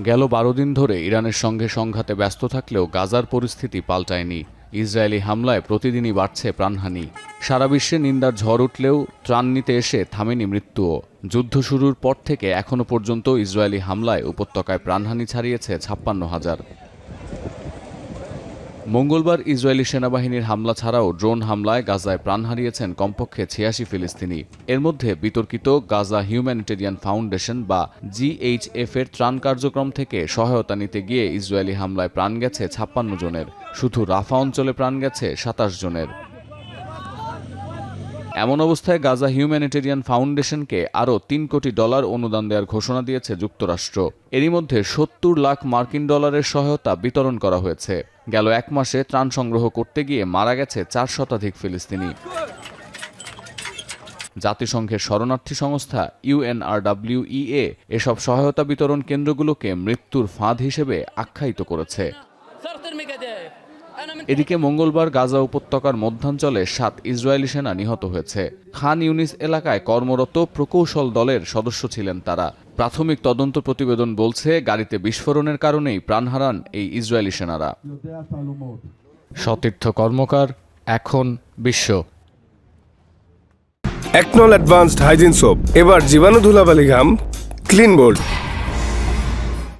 গেল ১২ দিন ধরে ইরানের সঙ্গে সংঘাতে ব্যস্ত থাকলেও গাজার পরিস্থিতি পাল্টায়নি। ইসরায়েলি হামলায় প্রতিদিনই বাড়ছে প্রাণহানি। সারা বিশ্বে নিন্দার ঝড় উঠলেও ত্রাণ নিতে এসে থামেনি মৃত্যুও। যুদ্ধ শুরুর পর থেকে এখনও পর্যন্ত ইসরায়েলি হামলায় উপত্যকায় প্রাণহানি ছাড়িয়েছে ৫৬,০০০। মঙ্গলবার ইসরায়েলি সেনাবাহিনীর হামলা ছাড়াও ড্রোন হামলায় গাজায় প্রাণ হারিয়েছেন কমপক্ষে ৮৬ ফিলিস্তিনি। এর মধ্যে বিতর্কিত গাজা হিউম্যানিটেরিয়ান ফাউন্ডেশন বা GHF এর ত্রাণ কার্যক্রম থেকে সহায়তা নিতে গিয়ে ইসরায়েলি হামলায় প্রাণ গেছে ৫৬ জনের। শুধু রাফা অঞ্চলে প্রাণ গেছে ২৭ জনের। এমন অবস্থায় গাজা হিউম্যানিটেরিয়ান ফাউন্ডেশনকে আরও $৩ কোটি অনুদান দেওয়ার ঘোষণা দিয়েছে যুক্তরাষ্ট্র। এরই মধ্যে ৭০ লাখ মার্কিন ডলারের সহায়তা বিতরণ করা হয়েছে। গেল এক মাসে ত্রাণ সংগ্রহ করতে গিয়ে মারা গেছে ৪ শতাধিক ফিলিস্তিনি। জাতিসংঘের শরণার্থী সংস্থা UNRWA এসব সহায়তা বিতরণ কেন্দ্রগুলোকে মৃত্যুর ফাঁদ হিসেবে আখ্যায়িত করেছে। এদিকে মঙ্গলবার গাজা উপত্যকার মধ্যাঞ্চলে ৭ ইসরায়েলি সেনা নিহত হয়েছে। খান ইউনিস এলাকায় কর্মরত প্রকৌশল দলের সদস্য ছিলেন তারা। প্রাথমিক তদন্ত প্রতিবেদন বলছে, গাড়িতে বিস্ফোরণের কারণেই প্রাণ হারান এই ইসরায়েলি সেনারা। সতীর্থ কর্মকার, এখন বিশ্ব। একনল অ্যাডভান্সড হাইজিন সোপ, এবার জীবাণু ধুলাবালি ঘাম ক্লিন বোল্ড।